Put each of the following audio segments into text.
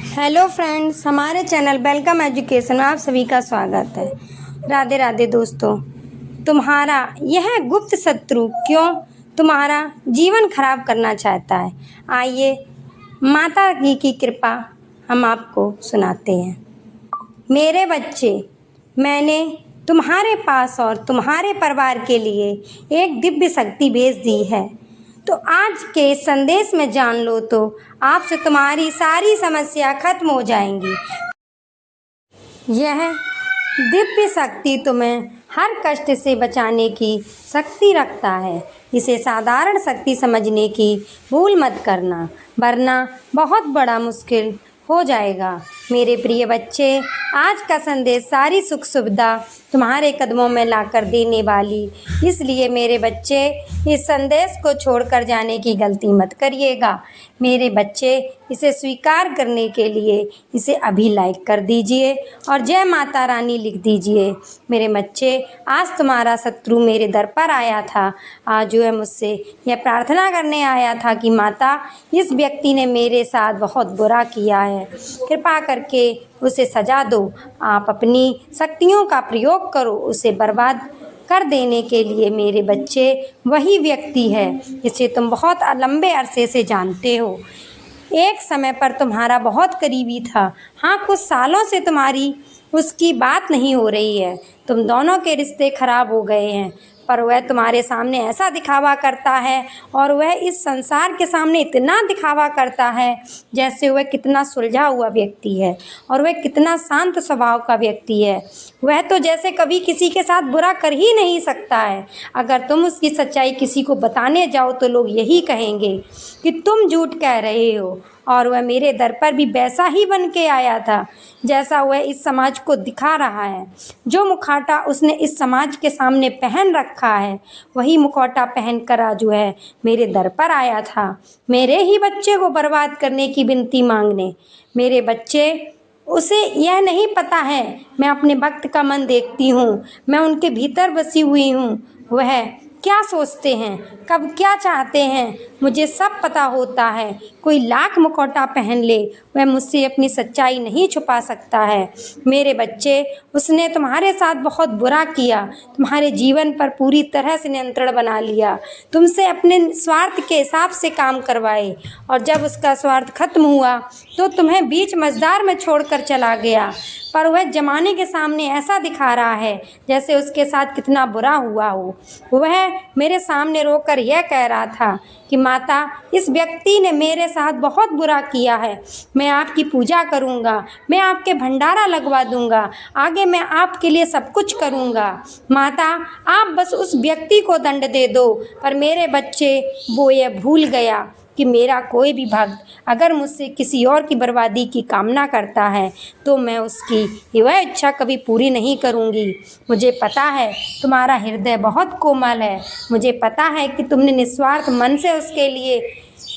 Hello friends, हमारे channel welcome education में आप सभी का स्वागत है। राधे राधे दोस्तों। तुम्हारा यह गुप्त शत्रु क्यों तुम्हारा जीवन खराब करना चाहता है? आइए माता की कृपा हम आपको सुनाते हैं। मेरे बच्चे, मैंने तुम्हारे पास और तुम्हारे परिवार के लिए एक दिव्य शक्ति भेज दी है। तो आज के इस संदेश में जान लो तो आपसे तुम्हारी सारी समस्या खत्म हो जाएंगी। यह दिव्य शक्ति तुम्हें हर कष्ट से बचाने की शक्ति रखता है। इसे साधारण शक्ति समझने की भूल मत करना, वरना बहुत बड़ा मुश्किल हो जाएगा। मेरे प्रिय बच्चे, आज का संदेश सारी सुख सुविधा तुम्हारे कदमों में लाकर देने वाली, इसलिए मेरे बच्चे इस संदेश को छोड़कर जाने की गलती मत करिएगा। मेरे बच्चे, इसे स्वीकार करने के लिए इसे अभी लाइक कर दीजिए और जय माता रानी लिख दीजिए। मेरे बच्चे, आज तुम्हारा शत्रु मेरे दर पर आया था। आज जो है मुझसे यह प्रार्थना करने आया था कि माता, इस व्यक्ति ने मेरे साथ बहुत बुरा किया है, कृपा करके उसे सजा दो। आप अपनी शक्तियों का प्रयोग करो उसे बर्बाद कर देने के लिए। मेरे बच्चे, वही व्यक्ति है जिसे तुम बहुत लंबे अरसे से जानते हो। एक समय पर तुम्हारा बहुत करीबी था। हाँ, कुछ सालों से तुम्हारी उसकी बात नहीं हो रही है। तुम दोनों के रिश्ते खराब हो गए हैं, पर वह तुम्हारे सामने ऐसा दिखावा करता है और वह इस संसार के सामने इतना दिखावा करता है जैसे वह कितना सुलझा हुआ व्यक्ति है और वह कितना शांत स्वभाव का व्यक्ति है। वह तो जैसे कभी किसी के साथ बुरा कर ही नहीं सकता है। अगर तुम उसकी सच्चाई किसी को बताने जाओ तो लोग यही कहेंगे कि तुम झूठ कह रहे हो। और वह मेरे दर पर भी वैसा ही बन के आया था जैसा वह इस समाज को दिखा रहा है। जो मुखौटा उसने इस समाज के सामने पहन रखा है, वही मुखौटा पहन कर आज वह मेरे दर पर आया था, मेरे ही बच्चे को बर्बाद करने की विनती मांगने। मेरे बच्चे, उसे यह नहीं पता है मैं अपने भक्त का मन देखती हूँ, मैं उनके भीतर बसी हुई हूँ। वह क्या सोचते हैं, कब क्या चाहते हैं, मुझे सब पता होता है। कोई लाख मुखौटा पहन ले, वह मुझसे अपनी सच्चाई नहीं छुपा सकता है। मेरे बच्चे, उसने तुम्हारे साथ बहुत बुरा किया, तुम्हारे जीवन पर पूरी तरह से नियंत्रण बना लिया, तुमसे अपने स्वार्थ के हिसाब से काम करवाए और जब उसका स्वार्थ खत्म हुआ तो तुम्हें बीच मझधार में छोड़कर चला गया। पर वह जमाने के सामने ऐसा दिखा रहा है जैसे उसके साथ कितना बुरा हुआ हो। वह मेरे सामने रोकर यह कह रहा था कि माता, इस व्यक्ति ने मेरे साथ बहुत बुरा किया है, मैं आपकी पूजा करूंगा, मैं आपके भंडारा लगवा दूंगा, आगे मैं आपके लिए सब कुछ करूंगा। माता, आप बस उस व्यक्ति को दंड दे दो। पर मेरे बच्चे, वो यह भूल गया कि मेरा कोई भी भक्त अगर मुझसे किसी और की बर्बादी की कामना करता है तो मैं उसकी वह इच्छा कभी पूरी नहीं करूंगी। मुझे पता है तुम्हारा हृदय बहुत कोमल है, मुझे पता है कि तुमने निस्वार्थ मन से उसके लिए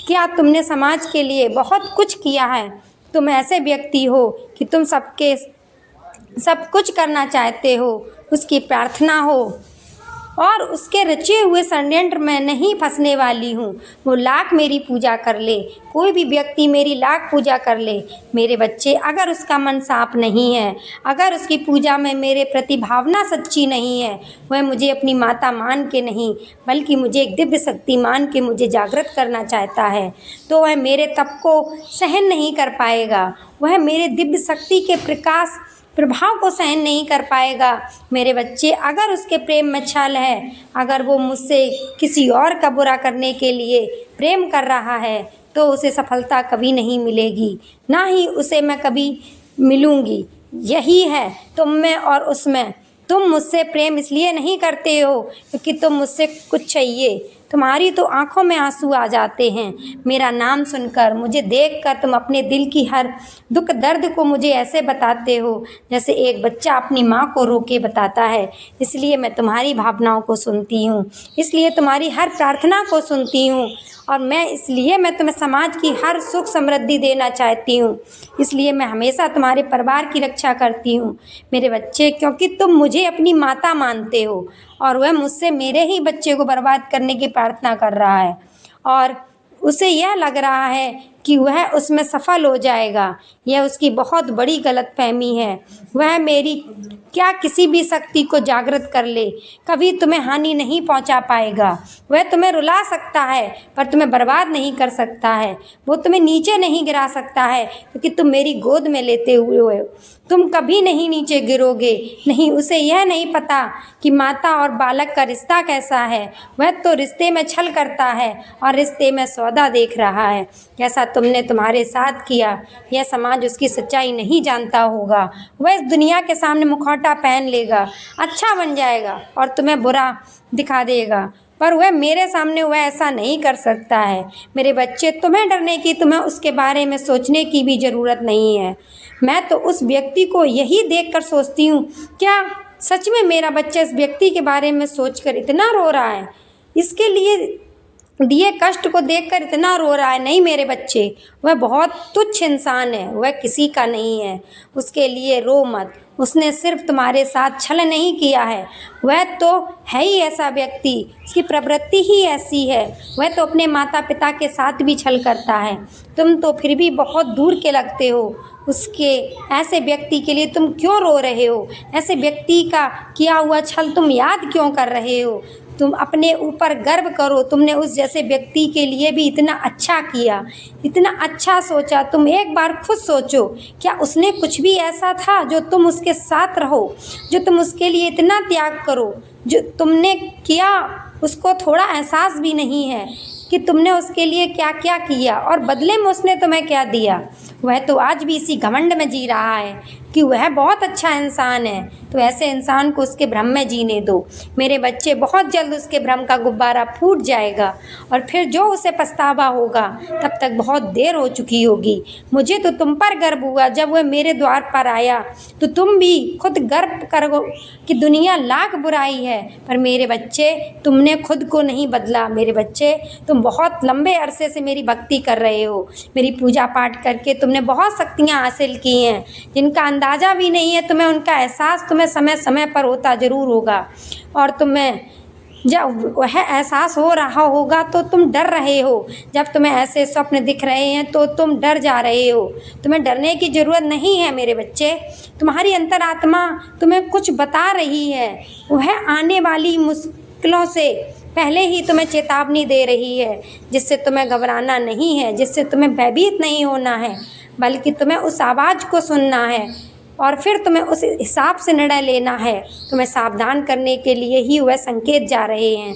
क्या, तुमने समाज के लिए बहुत कुछ किया है। तुम ऐसे व्यक्ति हो कि तुम सबके सब कुछ करना चाहते हो, उसकी प्रार्थना हो और उसके रचे हुए षड्यंत्र में नहीं फंसने वाली हूँ। वो लाख मेरी पूजा कर ले, कोई भी व्यक्ति मेरी लाख पूजा कर ले, मेरे बच्चे, अगर उसका मन साफ नहीं है, अगर उसकी पूजा में मेरे प्रति भावना सच्ची नहीं है, वह मुझे अपनी माता मान के नहीं बल्कि मुझे एक दिव्य शक्ति मान के मुझे जागृत करना चाहता है, तो वह मेरे तप को सहन नहीं कर पाएगा। वह मेरे दिव्य शक्ति के प्रभाव को सहन नहीं कर पाएगा। मेरे बच्चे, अगर उसके प्रेम में छल है, अगर वो मुझसे किसी और का बुरा करने के लिए प्रेम कर रहा है तो उसे सफलता कभी नहीं मिलेगी, ना ही उसे मैं कभी मिलूँगी। यही है तुम में और उसमें। तुम मुझसे प्रेम इसलिए नहीं करते हो क्योंकि तुम मुझसे कुछ चाहिए। तुम्हारी तो आंखों में आंसू आ जाते हैं मेरा नाम सुनकर, मुझे देखकर। तुम अपने दिल की हर दुख दर्द को मुझे ऐसे बताते हो जैसे एक बच्चा अपनी माँ को रो के बताता है। इसलिए मैं तुम्हारी भावनाओं को सुनती हूँ, इसलिए तुम्हारी हर प्रार्थना को सुनती हूँ और मैं तुम्हें समाज की हर सुख समृद्धि देना चाहती हूँ। इसलिए मैं हमेशा तुम्हारे परिवार की रक्षा करती हूँ मेरे बच्चे, क्योंकि तुम मुझे अपनी माता मानते हो और वह मुझसे मेरे ही बच्चे को बर्बाद करने की प्रार्थना कर रहा है और उसे यह लग रहा है कि वह उसमें सफल हो जाएगा, यह उसकी बहुत बड़ी गलतफहमी है। वह मेरी क्या किसी भी शक्ति को जागृत कर ले, कभी तुम्हें हानि नहीं पहुंचा पाएगा। वह तुम्हें रुला सकता है पर तुम्हें बर्बाद नहीं कर सकता है। वो तुम्हें नीचे नहीं गिरा सकता है क्योंकि तुम मेरी गोद में लेते हुए हो। तुम कभी नहीं नीचे गिरोगे। नहीं, उसे यह नहीं पता कि माता और बालक का रिश्ता कैसा है। वह तो रिश्ते में छल करता है और रिश्ते में सौदा देख रहा है। जैसा तुमने तुम्हारे साथ किया, यह समाज उसकी सच्चाई नहीं जानता होगा। वह इस दुनिया के सामने मुखौटा पहन लेगा, अच्छा बन जाएगा और तुम्हें बुरा दिखा देगा, पर वह मेरे सामने वह ऐसा नहीं कर सकता है। मेरे बच्चे, तुम्हें डरने की, तुम्हें उसके बारे में सोचने की भी ज़रूरत नहीं है। मैं तो उस व्यक्ति को यही देखकर सोचती हूँ, क्या सच में मेरा बच्चा इस व्यक्ति के बारे में सोचकर इतना रो रहा है, इसके लिए दिए कष्ट को देखकर इतना रो रहा है। नहीं मेरे बच्चे, वह बहुत तुच्छ इंसान है, वह किसी का नहीं है, उसके लिए रो मत। उसने सिर्फ तुम्हारे साथ छल नहीं किया है, वह तो है ही ऐसा व्यक्ति, उसकी प्रवृत्ति ही ऐसी है। वह तो अपने माता पिता के साथ भी छल करता है। तुम तो फिर भी बहुत दूर के लगते हो उसके। ऐसे व्यक्ति के लिए तुम क्यों रो रहे हो? ऐसे व्यक्ति का किया हुआ छल तुम याद क्यों कर रहे हो? तुम अपने ऊपर गर्व करो, तुमने उस जैसे व्यक्ति के लिए भी इतना अच्छा किया, इतना अच्छा सोचा। तुम एक बार खुद सोचो, क्या उसने कुछ भी ऐसा था जो तुम उसके साथ रहो, जो तुम उसके लिए इतना त्याग करो? जो तुमने किया उसको थोड़ा एहसास भी नहीं है कि तुमने उसके लिए क्या क्या किया और बदले में उसने तुम्हें क्या दिया। वह तो आज भी इसी घमंड में जी रहा है कि वह बहुत अच्छा इंसान है, तो ऐसे इंसान को उसके भ्रम में जीने दो। मेरे बच्चे, बहुत जल्द उसके भ्रम का गुब्बारा फूट जाएगा और फिर जो उसे पछतावा होगा तब तक बहुत देर हो चुकी होगी। मुझे तो तुम पर गर्व हुआ जब वह मेरे द्वार पर आया, तो तुम भी खुद गर्व करो कि दुनिया लाख बुराई है, पर मेरे बच्चे तुमने खुद को नहीं बदला। मेरे बच्चे, तुम बहुत लंबे अरसे से मेरी भक्ति कर रहे हो, मेरी पूजा पाठ करके तुमने बहुत शक्तियाँ हासिल की हैं जिनका अंदाज़ा भी नहीं है तुम्हें। उनका एहसास तुम्हें समय समय पर होता ज़रूर होगा और तुम्हें जब वह एहसास हो रहा होगा तो तुम डर रहे हो। जब तुम्हें ऐसे स्वप्न दिख रहे हैं तो तुम डर जा रहे हो। तुम्हें डरने की ज़रूरत नहीं है मेरे बच्चे। तुम्हारी अंतरात्मा तुम्हें कुछ बता रही है। वह आने वाली मुश्किलों से पहले ही तुम्हें चेतावनी दे रही है, जिससे तुम्हें घबराना नहीं है, जिससे तुम्हें भयभीत नहीं होना है, बल्कि तुम्हें उस आवाज़ को सुनना है और फिर तुम्हें उस हिसाब से निर्णय लेना है। तुम्हें सावधान करने के लिए ही वह संकेत जा रहे हैं।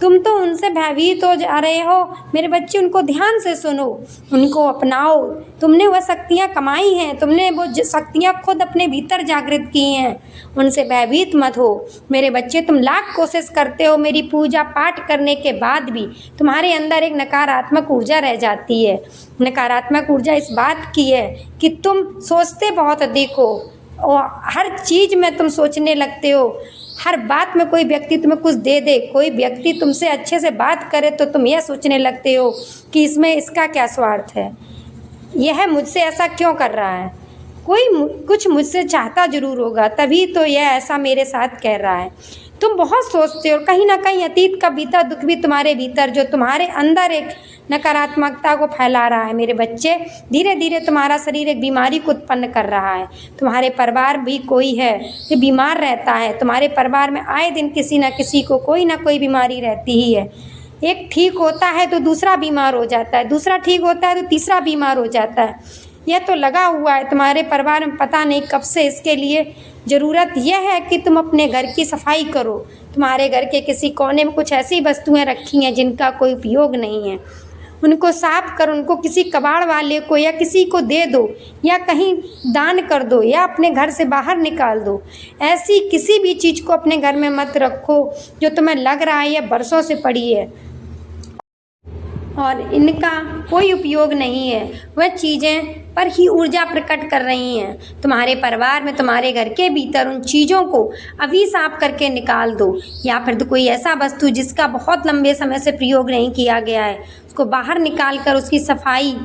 तुम तो उनसे भयभीत हो जा रहे हो मेरे बच्चे। उनको ध्यान से सुनो, उनको अपनाओ। तुमने वह शक्तियाँ कमाई हैं, तुमने वो शक्तियाँ खुद अपने भीतर जागृत की हैं। उनसे भयभीत मत हो मेरे बच्चे। तुम लाख कोशिश करते हो, मेरी पूजा पाठ करने के बाद भी तुम्हारे अंदर एक नकारात्मक ऊर्जा रह जाती है। नकारात्मक ऊर्जा इस बात की है कि तुम सोचते बहुत अधिक हो और हर चीज़ में तुम सोचने लगते हो। हर बात में कोई व्यक्ति तुम्हें कुछ दे दे, कोई व्यक्ति तुमसे अच्छे से बात करे तो तुम यह सोचने लगते हो कि इसमें इसका क्या स्वार्थ है, यह मुझसे ऐसा क्यों कर रहा है, कोई कुछ मुझसे चाहता ज़रूर होगा, तभी तो यह ऐसा मेरे साथ कह रहा है। तुम बहुत सोचते हो, कहीं ना कहीं अतीत का बीता दुख भी तुम्हारे भीतर, जो तुम्हारे अंदर एक नकारात्मकता को फैला रहा है। मेरे बच्चे, धीरे धीरे तुम्हारा शरीर एक बीमारी को उत्पन्न कर रहा है। तुम्हारे परिवार भी कोई है जो बीमार रहता है। तुम्हारे परिवार में आए दिन किसी न किसी को कोई ना कोई बीमारी रहती ही है। एक ठीक होता है तो दूसरा बीमार हो जाता है, दूसरा ठीक होता है तो तीसरा बीमार हो जाता है। यह तो लगा हुआ है तुम्हारे परिवार में, पता नहीं कब से। इसके लिए ज़रूरत यह है कि तुम अपने घर की सफाई करो। तुम्हारे घर के किसी कोने में कुछ ऐसी वस्तुएं रखी हैं जिनका कोई उपयोग नहीं है, उनको साफ कर, उनको किसी कबाड़ वाले को या किसी को दे दो, या कहीं दान कर दो, या अपने घर से बाहर निकाल दो। ऐसी किसी भी चीज़ को अपने घर में मत रखो जो तुम्हें लग रहा है यह बरसों से पड़ी है और इनका कोई उपयोग नहीं है। वह चीज़ें पर ही ऊर्जा प्रकट कर रही हैं। तुम्हारे परिवार में, तुम्हारे घर के भीतर उन चीज़ों को अभी साफ करके निकाल दो, या फिर तो कोई ऐसा वस्तु जिसका बहुत लंबे समय से प्रयोग नहीं किया गया है उसको बाहर निकाल कर उसकी सफाई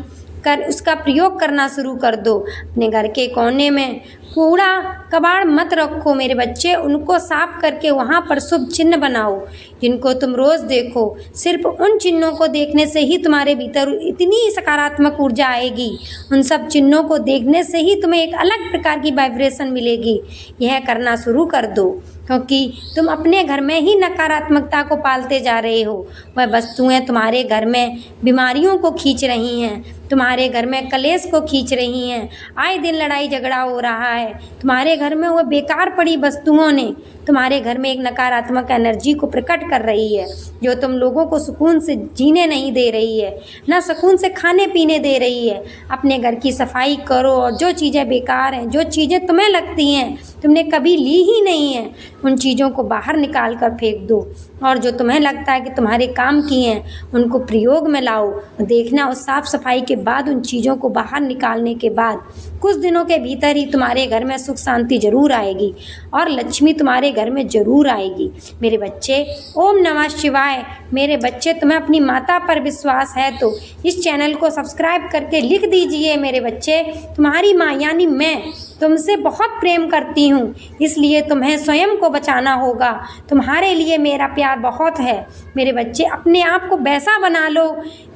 उसका प्रयोग करना शुरू कर दो। अपने घर के कोने में कूड़ा कबाड़ मत रखो मेरे बच्चे, उनको साफ करके वहाँ पर शुभ चिन्ह बनाओ जिनको तुम रोज़ देखो। सिर्फ उन चिन्हों को देखने से ही तुम्हारे भीतर इतनी सकारात्मक ऊर्जा आएगी, उन सब चिन्हों को देखने से ही तुम्हें एक अलग प्रकार की वाइब्रेशन मिलेगी। यह करना शुरू कर दो, क्योंकि तुम अपने घर में ही नकारात्मकता को पालते जा रहे हो। वह वस्तुएं तुम्हारे घर में बीमारियों को खींच रही हैं, तुम्हारे घर में कलेश को खींच रही हैं। आए दिन लड़ाई झगड़ा हो रहा है तुम्हारे घर में। वह बेकार पड़ी वस्तुओं ने तुम्हारे घर में एक नकारात्मक एनर्जी को प्रकट कर रही है, जो तुम लोगों को सुकून से जीने नहीं दे रही है, ना सुकून से खाने पीने दे रही है। अपने घर की सफाई करो और जो चीज़ें बेकार हैं, जो चीज़ें तुम्हें लगती हैं तुमने कभी ली ही नहीं है, उन चीज़ों को बाहर निकाल कर फेंक दो। और जो तुम्हें लगता है कि तुम्हारे काम की हैं उनको प्रयोग में लाओ। देखना उस साफ़ सफाई के बाद, उन चीज़ों को बाहर निकालने के बाद कुछ दिनों के भीतर ही तुम्हारे घर में सुख शांति जरूर आएगी और लक्ष्मी तुम्हारे घर में जरूर आएगी। मेरे बच्चे, ओम नमः शिवाय। मेरे बच्चे, तुम्हें अपनी माता पर विश्वास है तो इस चैनल को सब्सक्राइब करके लिख दीजिए। मेरे बच्चे, तुम्हारी माँ यानी मैं तुमसे बहुत प्रेम करती हूँ, इसलिए तुम्हें स्वयं को बचाना होगा। तुम्हारे लिए मेरा प्यार बहुत है। मेरे बच्चे, अपने आप को वैसा बना लो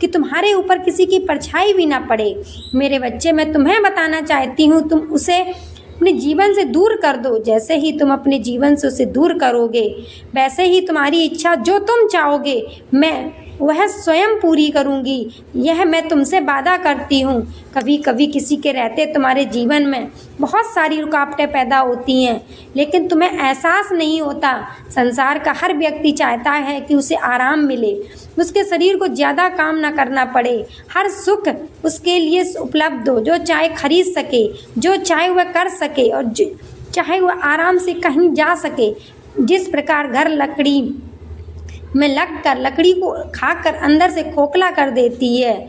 कि तुम्हारे ऊपर किसी की परछाई भी ना पड़े। मेरे बच्चे, मैं तुम्हें बताना चाहती हूँ, तुम उसे अपने जीवन से दूर कर दो। जैसे ही तुम अपने जीवन से उसे दूर करोगे, वैसे ही तुम्हारी इच्छा जो तुम चाहोगे मैं वह स्वयं पूरी करूंगी। यह मैं तुमसे वादा करती हूँ। कभी कभी किसी के रहते तुम्हारे जीवन में बहुत सारी रुकावटें पैदा होती हैं, लेकिन तुम्हें एहसास नहीं होता। संसार का हर व्यक्ति चाहता है कि उसे आराम मिले, उसके शरीर को ज़्यादा काम ना करना पड़े, हर सुख उसके लिए उपलब्ध हो, जो चाहे खरीद सके, जो चाहे वह कर सके और चाहे वह आराम से कहीं जा सके। जिस प्रकार घर लकड़ी में लगकर लकड़ी को खाकर अंदर से खोखला कर देती है,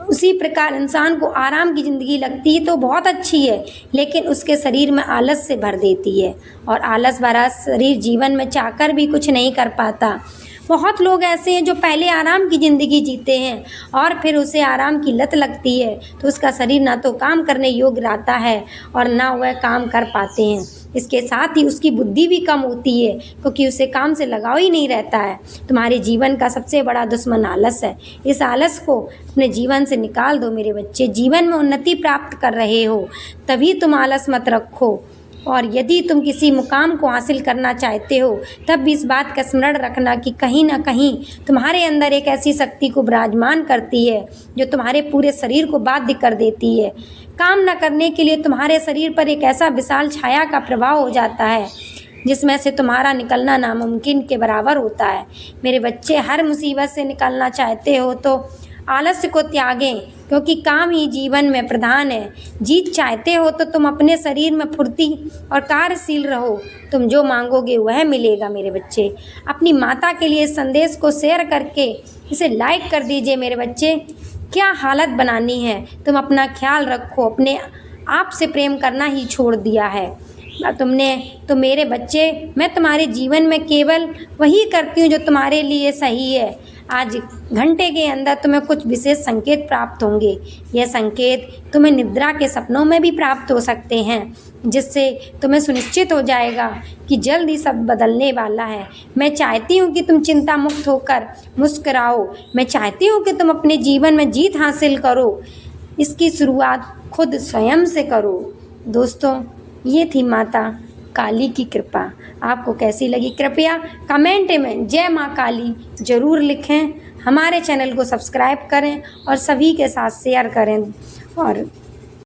उसी प्रकार इंसान को आराम की ज़िंदगी लगती है तो बहुत अच्छी है, लेकिन उसके शरीर में आलस से भर देती है और आलस भरा शरीर जीवन में चाहकर भी कुछ नहीं कर पाता। बहुत लोग ऐसे हैं जो पहले आराम की ज़िंदगी जीते हैं और फिर उसे आराम की लत लगती है तो उसका शरीर ना तो काम करने योग्य रहता है और ना वह काम कर पाते हैं। इसके साथ ही उसकी बुद्धि भी कम होती है, क्योंकि उसे काम से लगाव ही नहीं रहता है। तुम्हारे जीवन का सबसे बड़ा दुश्मन आलस है। इस आलस को अपने जीवन से निकाल दो मेरे बच्चे। जीवन में उन्नति प्राप्त कर रहे हो तभी तुम आलस मत रखो, और यदि तुम किसी मुकाम को हासिल करना चाहते हो तब भी इस बात का स्मरण रखना कि कहीं ना कहीं तुम्हारे अंदर एक ऐसी शक्ति को विराजमान करती है जो तुम्हारे पूरे शरीर को बाध्य कर देती है। काम न करने के लिए तुम्हारे शरीर पर एक ऐसा विशाल छाया का प्रभाव हो जाता है जिसमें से तुम्हारा निकलना नामुमकिन के बराबर होता है। मेरे बच्चे, हर मुसीबत से निकलना चाहते हो तो आलस्य को त्यागें, क्योंकि काम ही जीवन में प्रधान है। जीत चाहते हो तो तुम अपने शरीर में फुर्ती और कार्यशील रहो। तुम जो मांगोगे वह मिलेगा। मेरे बच्चे, अपनी माता के लिए इस संदेश को शेयर करके इसे लाइक कर दीजिए। मेरे बच्चे, क्या हालत बनानी है, तुम अपना ख्याल रखो। अपने आप से प्रेम करना ही छोड़ दिया है तुमने तो मेरे बच्चे। मैं तुम्हारे जीवन में केवल वही करती हूँ जो तुम्हारे लिए सही है। आज घंटे के अंदर तुम्हें कुछ विशेष संकेत प्राप्त होंगे। यह संकेत तुम्हें निद्रा के सपनों में भी प्राप्त हो सकते हैं, जिससे तुम्हें सुनिश्चित हो जाएगा कि जल्द ही सब बदलने वाला है। मैं चाहती हूँ कि तुम चिंता मुक्त होकर मुस्कुराओ। मैं चाहती हूँ कि तुम अपने जीवन में जीत हासिल करो। इसकी शुरुआत खुद स्वयं से करो। दोस्तों, ये थी माता काली की कृपा। आपको कैसी लगी कृपया कमेंट में जय माँ काली ज़रूर लिखें। हमारे चैनल को सब्सक्राइब करें और सभी के साथ शेयर करें और